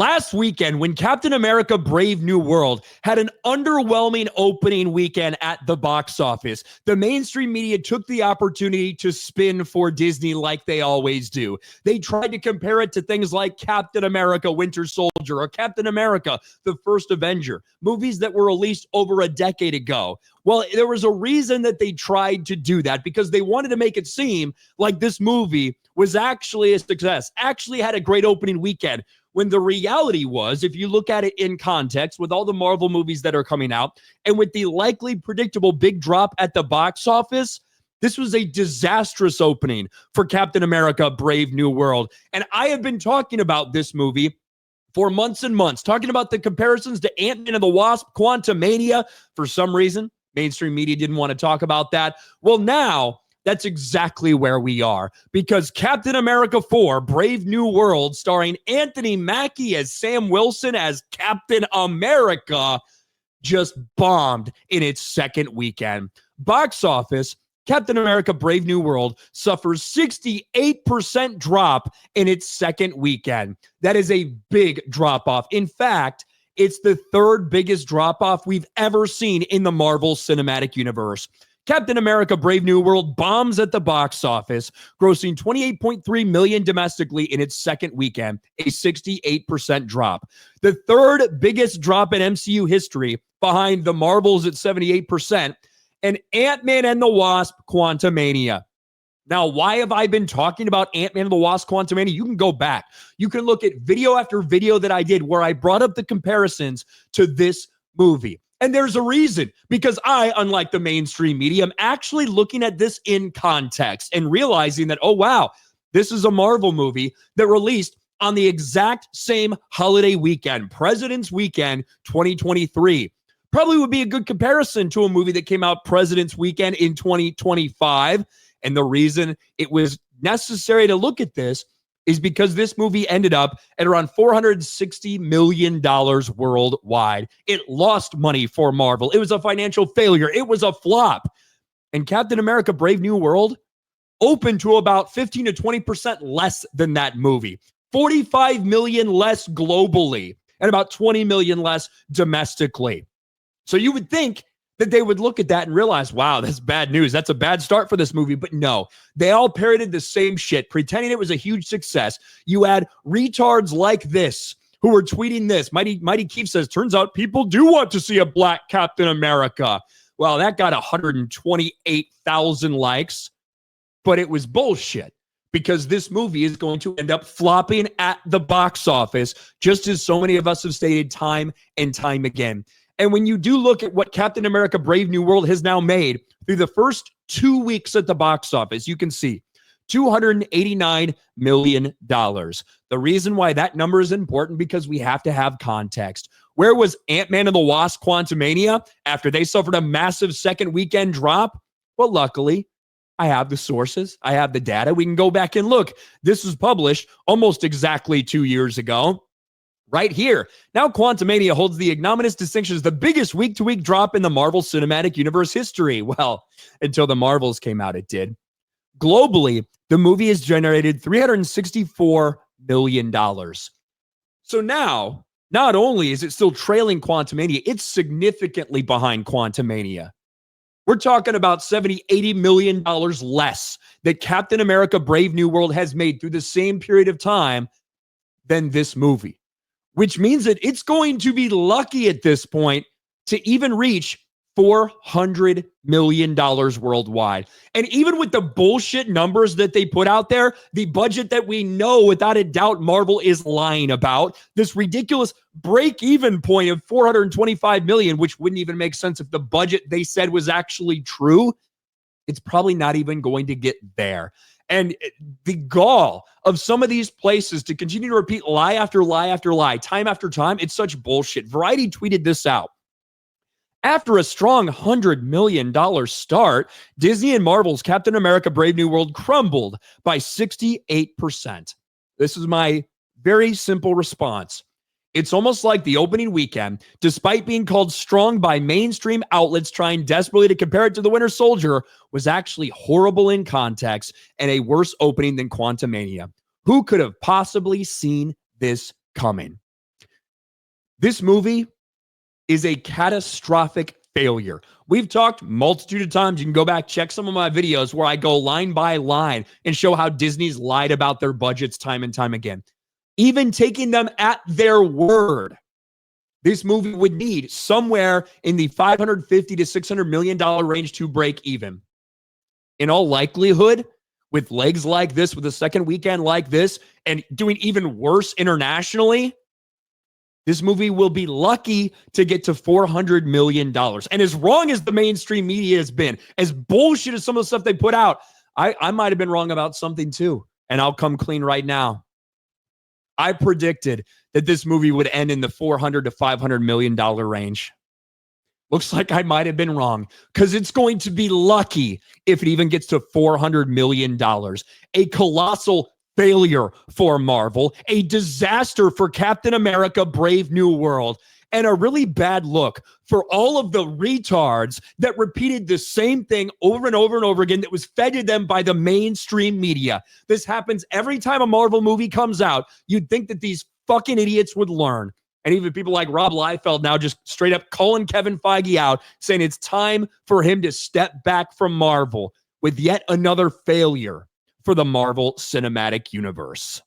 Last weekend, when Captain America Brave New World had an underwhelming opening weekend at the box office, the mainstream media took the opportunity to spin for Disney like they always do. They tried to compare it to things like Captain America Winter Soldier or Captain America The First Avenger, movies that were released over a decade ago. Well, there was a reason that they tried to do that, because they wanted to make it seem like this movie was actually a success, actually had a great opening weekend. When the reality was, if you look at it in context with all the Marvel movies that are coming out and with the likely predictable big drop at the box office, this was a disastrous opening for Captain America Brave New World. And I have been talking about this movie for months and months, talking about the comparisons to Ant-Man and the Wasp, Quantumania. For some reason, mainstream media didn't want to talk about that. Well, now that's exactly where we are, because Captain America 4, Brave New World, starring Anthony Mackie as Sam Wilson as Captain America, just bombed in its second weekend. Box office, Captain America Brave New World suffers 68% drop in its second weekend. That is a big drop-off. In fact, it's the third biggest drop-off we've ever seen in the Marvel Cinematic Universe. Captain America Brave New World bombs at the box office, grossing $28.3 million domestically in its second weekend, a 68% drop. The third biggest drop in MCU history, behind the Marvels at 78%, and Ant-Man and the Wasp Quantumania. Now, why have I been talking about Ant-Man and the Wasp Quantumania? You can go back. You can look at video after video that I did where I brought up the comparisons to this movie. And there's a reason, because I, unlike the mainstream media, am actually looking at this in context and realizing that, oh, wow, this is a Marvel movie that released on the exact same holiday weekend, President's Weekend 2023. Probably would be a good comparison to a movie that came out President's Weekend in 2025. And the reason it was necessary to look at this is because this movie ended up at around $460 million worldwide. It lost money for Marvel. It was a financial failure. It was a flop. And Captain America Brave New World opened to about 15 to 20% less than that movie. 45 million less globally and about 20 million less domestically. So you would think that they would look at that and realize, wow, that's bad news. That's a bad start for this movie. But no, they all parroted the same shit, pretending it was a huge success. You had retards like this who were tweeting this. Mighty Keith says, turns out people do want to see a black Captain America. Well, that got 128,000 likes, but it was bullshit, because this movie is going to end up flopping at the box office, just as so many of us have stated time and time again. And when you do look at what Captain America Brave New World has now made through the first 2 weeks at the box office, you can see $289 million. The reason why that number is important, because we have to have context. Where was Ant-Man and the Wasp Quantumania after they suffered a massive second weekend drop? Well, luckily, I have the sources. I have the data. We can go back and look. This was published almost exactly 2 years ago. Right here. Now Quantumania holds the ignominious distinction as the biggest week-to-week drop in the Marvel Cinematic Universe history. Well, until the Marvels came out, it did. Globally, the movie has generated $364 million. So now, not only is it still trailing Quantumania, it's significantly behind Quantumania. We're talking about $70-80 million less that Captain America Brave New World has made through the same period of time than this movie, which means that it's going to be lucky at this point to even reach $400 million worldwide. And even with the bullshit numbers that they put out there, the budget that we know without a doubt Marvel is lying about, this ridiculous break-even point of $425 million, which wouldn't even make sense if the budget they said was actually true, it's probably not even going to get there. And the gall of some of these places to continue to repeat lie after lie after lie, time after time, it's such bullshit. Variety tweeted this out. After a strong $100 million start, Disney and Marvel's Captain America Brave New World crumbled by 68%. This is my very simple response. It's almost like the opening weekend, despite being called strong by mainstream outlets trying desperately to compare it to The Winter Soldier, was actually horrible in context and a worse opening than Quantumania. Who could have possibly seen this coming? This movie is a catastrophic failure. We've talked multitude of times. You can go back, check some of my videos where I go line by line and show how Disney's lied about their budgets time and time again. Even taking them at their word, this movie would need somewhere in the $550 to $600 million range to break even. In all likelihood, with legs like this, with a second weekend like this, and doing even worse internationally, this movie will be lucky to get to $400 million. And as wrong as the mainstream media has been, as bullshit as some of the stuff they put out, I might have been wrong about something too. And I'll come clean right now. I predicted that this movie would end in the $400 to $500 million range. Looks like I might have been wrong, because it's going to be lucky if it even gets to $400 million. A colossal failure for Marvel, a disaster for Captain America Brave New World, and a really bad look for all of the retards that repeated the same thing over and over and over again that was fed to them by the mainstream media. This happens every time a Marvel movie comes out. You'd think that these fucking idiots would learn. And even people like Rob Liefeld now just straight up calling Kevin Feige out, saying it's time for him to step back from Marvel with yet another failure for the Marvel Cinematic Universe.